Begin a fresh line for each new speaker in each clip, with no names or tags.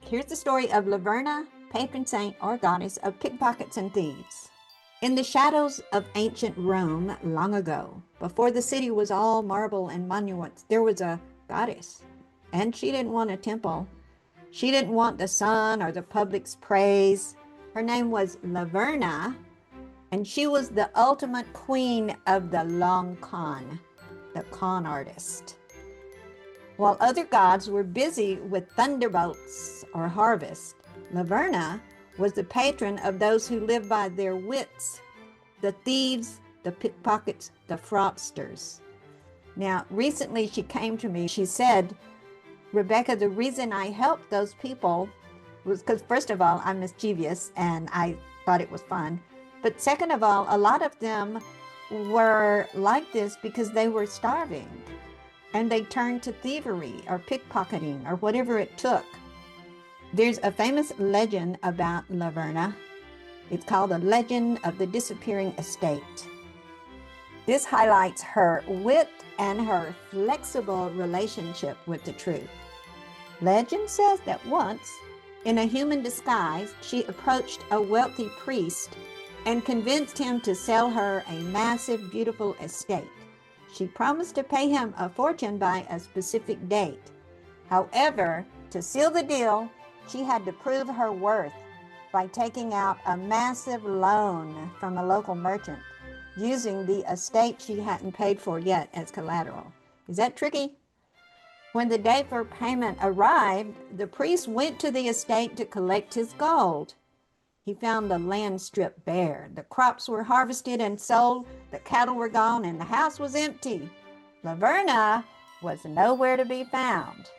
Here's the story of Laverna, patron saint or goddess of pickpockets and thieves. In the shadows of ancient Rome long ago, before the city was all marble and monuments, there was a goddess. And she didn't want a temple. She didn't want the sun or the public's praise. Her name was Laverna, and she was the ultimate queen of the long con, the con artist. While other gods were busy with thunderbolts or harvest, Laverna was the patron of those who lived by their wits, the thieves, the pickpockets, the fraudsters. Now, recently she came to me. She said, Rebecca, the reason I helped those people was because, first of all, I'm mischievous and I thought it was fun. But second of all, a lot of them were like this because they were starving and they turned to thievery or pickpocketing or whatever it took. There's a famous legend about Laverna. It's called the Legend of the Disappearing Estate. This highlights her wit and her flexible relationship with the truth. Legend says that once, in a human disguise, she approached a wealthy priest and convinced him to sell her a massive, beautiful estate. She promised to pay him a fortune by a specific date. However, to seal the deal, she had to prove her worth by taking out a massive loan from a local merchant, using the estate she hadn't paid for yet as collateral. Is that tricky? When the day for payment arrived, the priest went to the estate to collect his gold. He found the land stripped bare. The crops were harvested and sold, the cattle were gone, and the house was empty. Laverna was nowhere to be found.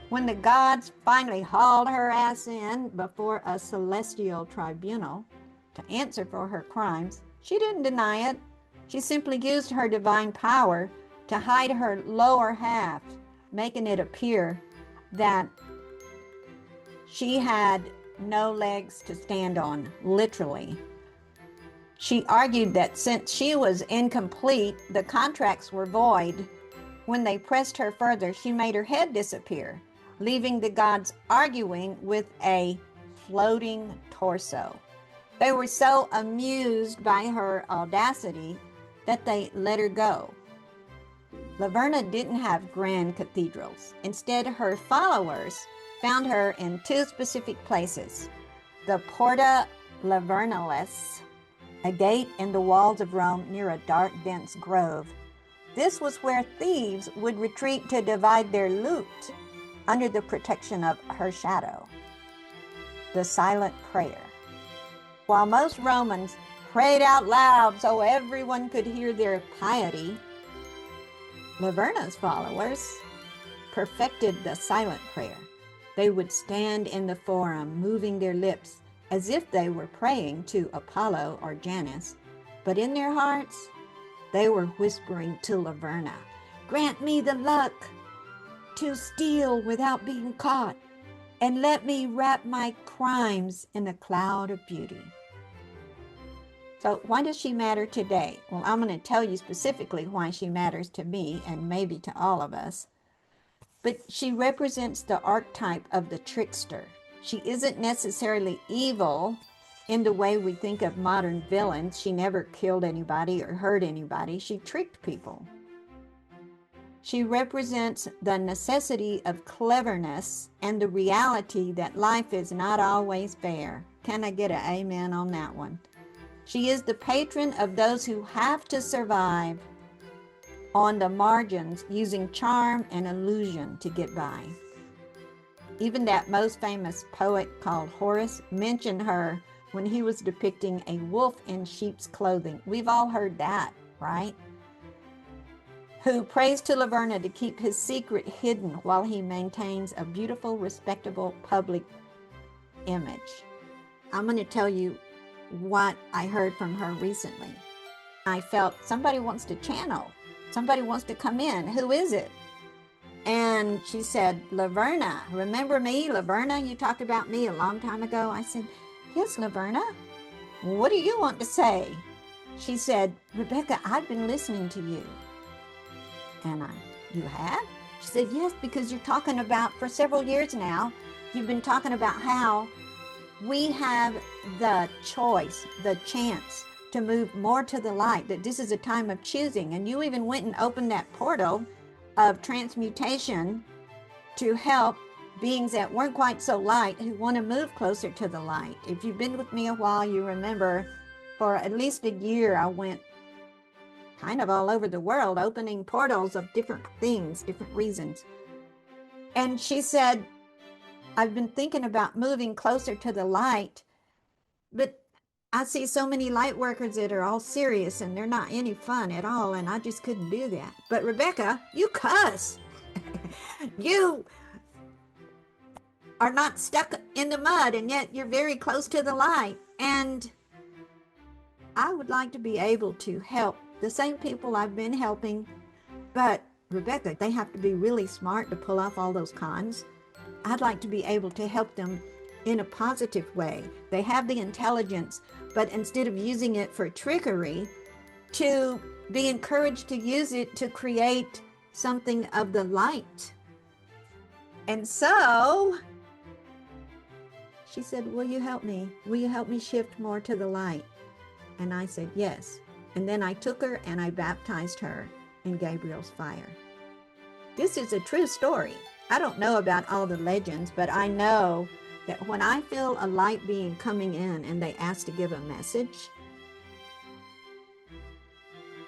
When the gods finally hauled her ass in before a celestial tribunal to answer for her crimes, she didn't deny it. She simply used her divine power to hide her lower half, making it appear that she had no legs to stand on, literally. She argued that since she was incomplete, the contracts were void. When they pressed her further, she made her head disappear, leaving the gods arguing with a floating torso. They were so amused by her audacity that they let her go. Laverna didn't have grand cathedrals. Instead, her followers found her in two specific places: the Porta Lavernalis, a gate in the walls of Rome near a dark, dense grove. This was where thieves would retreat to divide their loot under the protection of her shadow. The silent prayer. While most Romans prayed out loud so everyone could hear their piety, Laverna's followers perfected the silent prayer. They would stand in the forum, moving their lips as if they were praying to Apollo or Janus, but in their hearts, they were whispering to Laverna, "Grant me the luck to steal without being caught, and let me wrap my crimes in a cloud of beauty." So why does she matter today? Well, I'm going to tell you specifically why she matters to me and maybe to all of us. But she represents the archetype of the trickster. She isn't necessarily evil in the way we think of modern villains. She never killed anybody or hurt anybody. She tricked people. She represents the necessity of cleverness and the reality that life is not always fair. Can I get an amen on that one? She is the patron of those who have to survive on the margins using charm and illusion to get by. Even that most famous poet called Horace mentioned her when he was depicting a wolf in sheep's clothing. We've all heard that, right? Who prays to Laverna to keep his secret hidden while he maintains a beautiful, respectable public image. I'm going to tell you what I heard from her recently. I felt somebody wants to channel. Somebody wants to come in. Who is it? And she said, Laverna. Remember me, Laverna? You talked about me a long time ago. I said, yes, Laverna. What do you want to say? She said, Rebecca, I've been listening to you. And you have? She said, yes, because you're talking about, for several years now, you've been talking about how we have the choice, the chance to move more to the light, that this is a time of choosing. And you even went and opened that portal of transmutation to help beings that weren't quite so light who want to move closer to the light. If you've been with me a while, you remember for at least a year, I went kind of all over the world opening portals of different things, different reasons. And she said, I've been thinking about moving closer to the light, but I see so many light workers that are all serious and they're not any fun at all, and I just couldn't do that. But Rebecca, you cuss. You are not stuck in the mud, and yet you're very close to the light. And I would like to be able to help the same people I've been helping, but Rebecca, they have to be really smart to pull off all those cons. I'd like to be able to help them in a positive way. They have the intelligence, but instead of using it for trickery, to be encouraged to use it to create something of the light. And so she said, will you help me? Will you help me shift more to the light? And I said, yes. And then I took her and I baptized her in Gabriel's fire. This is a true story. I don't know about all the legends, but I know that when I feel a light being coming in and they ask to give a message,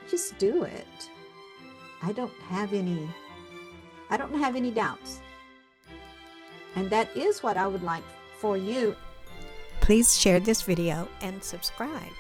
just do it. I don't have any doubts. And that is what I would like for you.
Please share this video and subscribe.